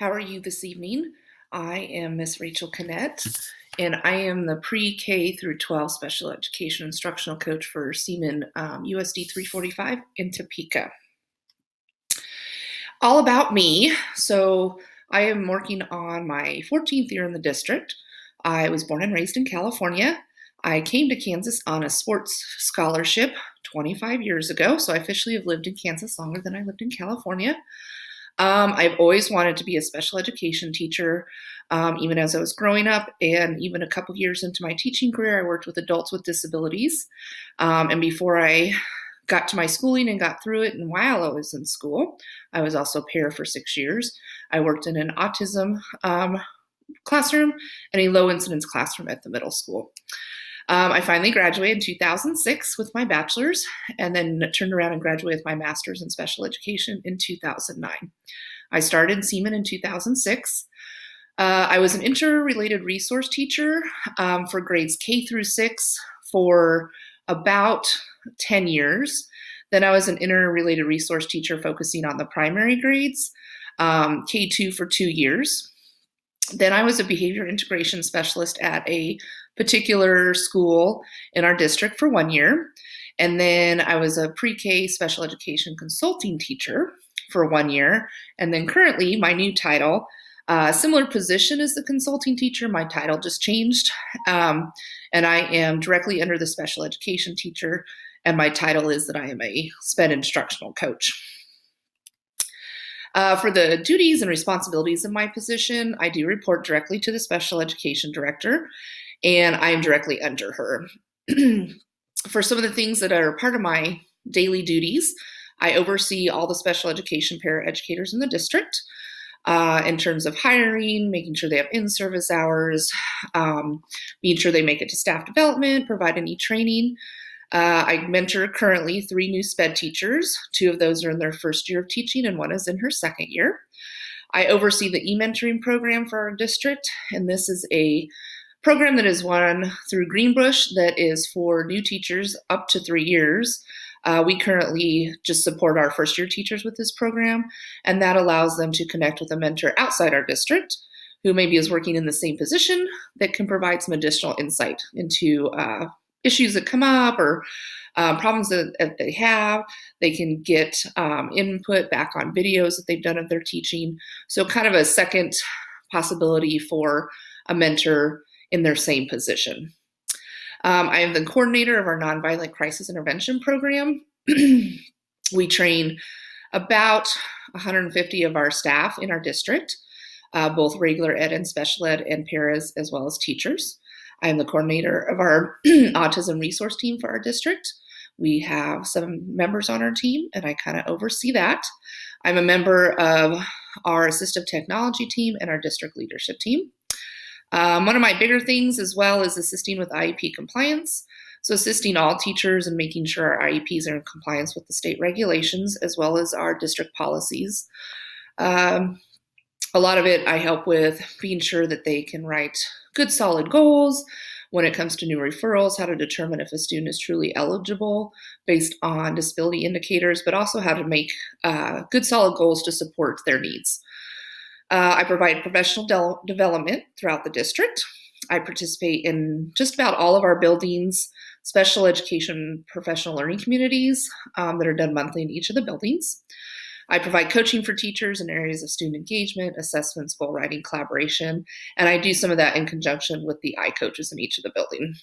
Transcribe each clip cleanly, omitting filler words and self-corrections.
How are you this evening? I am Miss Rachel Connett, and I am the pre-K through 12 special education instructional coach for Seaman USD 345 in Topeka. All about me. So I am working on my 14th year in the district. I was born and raised in California. I came to Kansas on a sports scholarship 25 years ago, so I officially have lived in Kansas longer than I lived in California. I've always wanted to be a special education teacher, even as I was growing up, and even a couple years into my teaching career, I worked with adults with disabilities. And before I got to my schooling and got through it, and while I was in school, I was also a para for 6 years. I worked in an autism classroom and a low incidence classroom at the middle school. I finally graduated in 2006 with my bachelor's, and then turned around and graduated with my master's in special education in 2009. I started in Seaman in 2006. I was an interrelated resource teacher for grades K through 6 for about 10 years. Then I was an interrelated resource teacher focusing on the primary grades, K2 for 2 years. Then I was a behavior integration specialist at a particular school in our district for 1 year. And then I was a pre-K special education consulting teacher for 1 year. And then currently my new title, similar position as the consulting teacher, my title just changed. And I am directly under the special education teacher. And my title is that I am a SPED instructional coach. For the duties and responsibilities of my position, I do report directly to the special education director, and I am directly under her. For some of the things that are part of my daily duties, I oversee all the special education paraeducators in the district in terms of hiring, making sure they have in-service hours, being sure they make it to staff development, provide any training. I mentor currently 3 new SPED teachers. 2 of those are in their first year of teaching, and 1 is in her second year. I oversee the e-mentoring program for our district, and this is a program that is run through Greenbush that is for new teachers up to 3 years. We currently just support our first year teachers with this program, and that allows them to connect with a mentor outside our district who maybe is working in the same position that can provide some additional insight into issues that come up or problems that they have. They can get input back on videos that they've done of their teaching. So kind of a second possibility for a mentor in their same position. I am the coordinator of our nonviolent crisis intervention program. We train about 150 of our staff in our district, both regular ed and special ed and paras, as well as teachers. I am the coordinator of our autism resource team for our district. We have 7 members on our team, and I kind of oversee that. I'm a member of our assistive technology team and our district leadership team. One of my bigger things as well is assisting with IEP compliance. So assisting all teachers and making sure our IEPs are in compliance with the state regulations as well as our district policies. A lot of it I help with being sure that they can write good solid goals when it comes to new referrals, how to determine if a student is truly eligible based on disability indicators, but also how to make good solid goals to support their needs. I provide professional development throughout the district. I participate in just about all of our buildings, special education professional learning communities that are done monthly in each of the buildings. I provide coaching for teachers in areas of student engagement, assessments, goal writing, collaboration, and I do some of that in conjunction with the I-coaches in each of the buildings.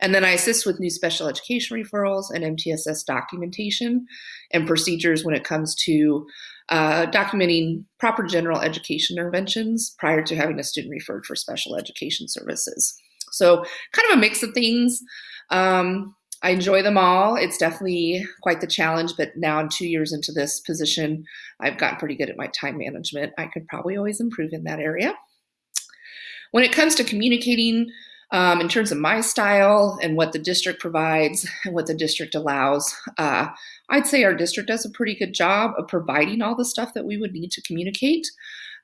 And then I assist with new special education referrals and MTSS documentation and procedures when it comes to documenting proper general education interventions prior to having a student referred for special education services. So kind of a mix of things. I enjoy them all. It's definitely quite the challenge, but now I'm 2 years into this position, I've gotten pretty good at my time management. I could probably always improve in that area. When it comes to communicating in terms of my style and what the district provides and what the district allows, I'd say our district does a pretty good job of providing all the stuff that we would need to communicate.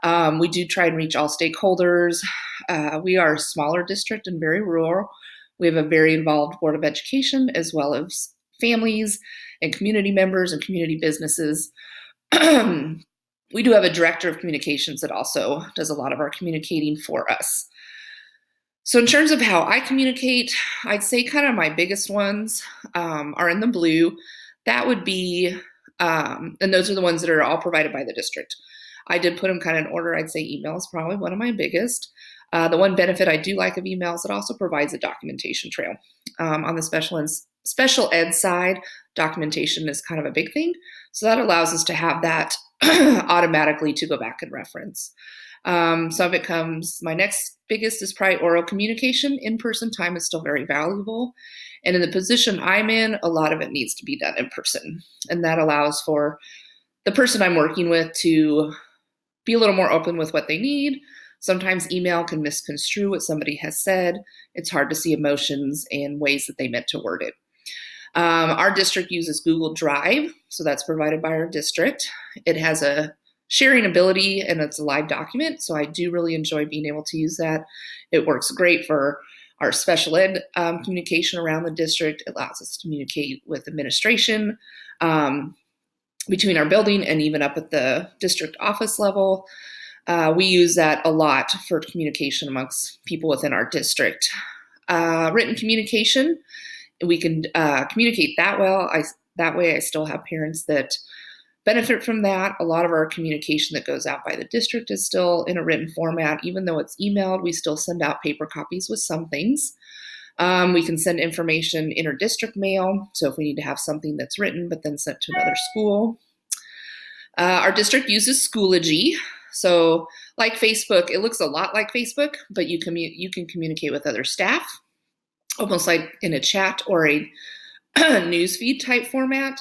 We do try and reach all stakeholders. We are a smaller district and very rural. We have a very involved Board of Education as well as families and community members and community businesses. We do have a director of communications that also does a lot of our communicating for us. So in terms of how I communicate, I'd say kind of my biggest ones are in the blue. That would be, and those are the ones that are all provided by the district. I did put them kind of in order. I'd say email is probably one of my biggest. The one benefit I do like of emails, it also provides a documentation trail. On the special ed side, documentation is kind of a big thing. So that allows us to have that automatically to go back and reference. Some of it comes, my next biggest is probably oral communication. In-person time is still very valuable. And in the position I'm in, a lot of it needs to be done in person. And that allows for the person I'm working with to be a little more open with what they need. Sometimes email can misconstrue what somebody has said. It's hard to see emotions and ways that they meant to word it. Our district uses Google Drive, so that's provided by our district. It has a sharing ability and it's a live document, so I do really enjoy being able to use that. It works great for our special ed communication around the district. It allows us to communicate with administration between our building and even up at the district office level. We use that a lot for communication amongst people within our district. Written communication, we can communicate that well. That way I still have parents that benefit from that. A lot of our communication that goes out by the district is still in a written format. Even though it's emailed, we still send out paper copies with some things. We can send information inter-district mail, so if we need to have something that's written but then sent to another school. Our district uses Schoology. So like Facebook, it looks a lot like Facebook, but you can communicate with other staff, almost like in a chat or a newsfeed type format.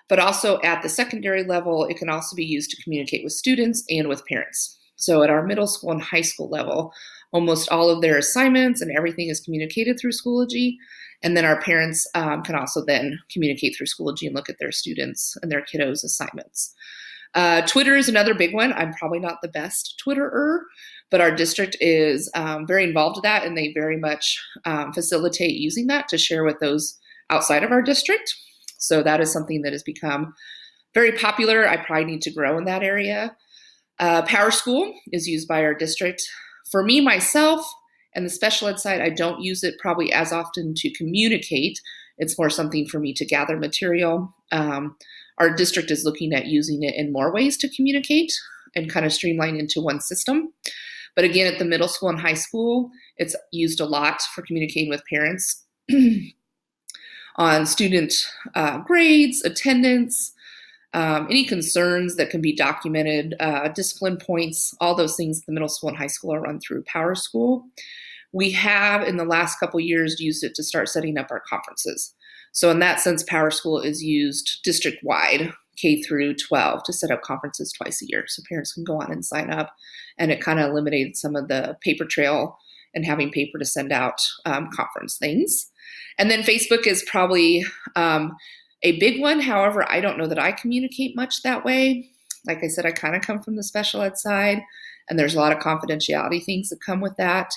But also at the secondary level, it can also be used to communicate with students and with parents. So at our middle school and high school level, almost all of their assignments and everything is communicated through Schoology. And then our parents can also then communicate through Schoology and look at their students and their kiddos' assignments. Twitter is another big one. I'm probably not the best Twitterer, but our district is very involved with that, and they very much facilitate using that to share with those outside of our district. So that is something that has become very popular. I probably need to grow in that area. PowerSchool is used by our district. For me, myself, and the special ed side, I don't use it probably as often to communicate. It's more something for me to gather material. Our district is looking at using it in more ways to communicate and kind of streamline into one system. But again, at the middle school and high school, it's used a lot for communicating with parents on student grades, attendance, any concerns that can be documented, discipline points, all those things at the middle school and high school are run through PowerSchool. We have, in the last couple years, used it to start setting up our conferences. So in that sense, PowerSchool is used district-wide, K through 12, to set up conferences twice a year. So parents can go on and sign up, and it kind of eliminated some of the paper trail and having paper to send out conference things. And then Facebook is probably a big one. However, I don't know that I communicate much that way. Like I said, I kind of come from the special ed side, and there's a lot of confidentiality things that come with that.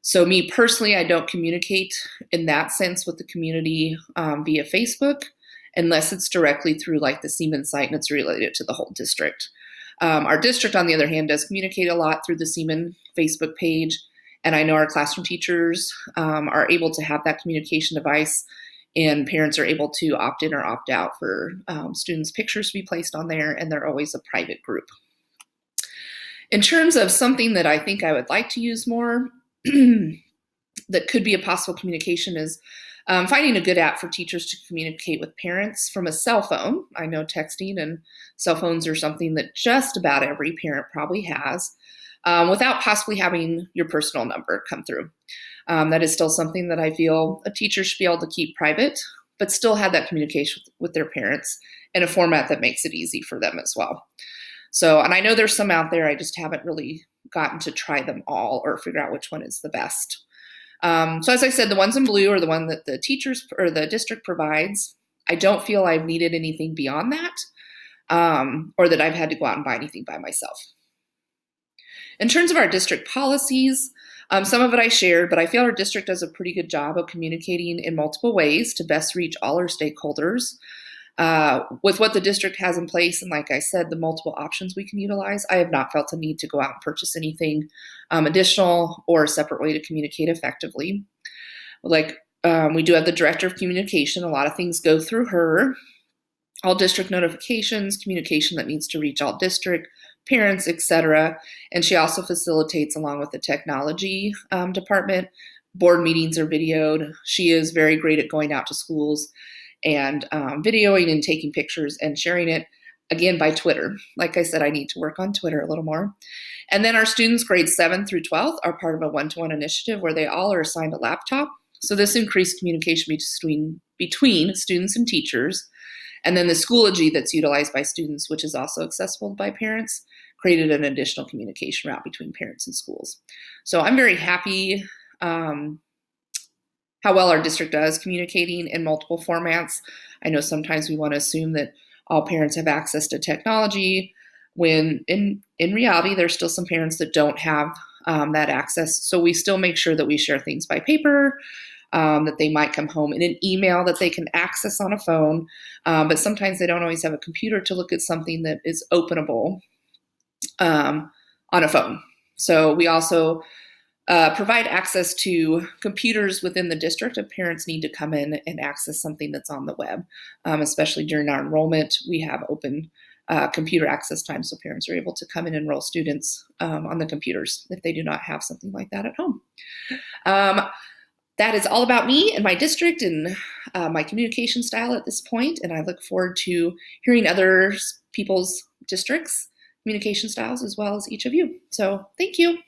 So me personally, I don't communicate in that sense with the community via Facebook, unless it's directly through like the Siemens site and it's related to the whole district. Our district, on the other hand, does communicate a lot through the Siemens Facebook page. And I know our classroom teachers are able to have that communication device, and parents are able to opt in or opt out for students' pictures to be placed on there, and they're always a private group. In terms of something that I think I would like to use more that could be a possible communication is finding a good app for teachers to communicate with parents from a cell phone. I know texting and cell phones are something that just about every parent probably has, without possibly having your personal number come through. That is still something that I feel a teacher should be able to keep private, but still have that communication with their parents in a format that makes it easy for them as well. So, and I know there's some out there, I just haven't really gotten to try them all or figure out which one is the best. So as I said, the ones in blue are the one that the teachers or the district provides. I don't feel I've needed anything beyond that, or that I've had to go out and buy anything by myself. In terms of our district policies, some of it I shared, but I feel our district does a pretty good job of communicating in multiple ways to best reach all our stakeholders. With what the district has in place, and like I said, the multiple options we can utilize, I have not felt a need to go out and purchase anything additional or a separate way to communicate effectively. Like we do have the director of communication. A lot of things go through her. All district notifications, communication that needs to reach all district, parents, etc. And she also facilitates, along with the technology department. Board meetings are videoed. She is very great at going out to schools and videoing and taking pictures and sharing it, again, by Twitter. Like I said, I need to work on Twitter a little more. And then our students grades 7th through 12th are part of a one-to-one initiative where they all are assigned a laptop. So this increased communication between students and teachers. And then the Schoology that's utilized by students, which is also accessible by parents, created an additional communication route between parents and schools. So I'm very happy how well our district does communicating in multiple formats. I know sometimes we want to assume that all parents have access to technology, when in reality, there's still some parents that don't have that access. So we still make sure that we share things by paper, that they might come home in an email that they can access on a phone, but sometimes they don't always have a computer to look at something that is openable on a phone. So we also provide access to computers within the district if parents need to come in and access something that's on the web. Especially during our enrollment, we have open computer access time, so parents are able to come and enroll students on the computers if they do not have something like that at home. That is all about me and my district and my communication style at this point, and I look forward to hearing other people's districts' communication styles as well as each of you. So thank you.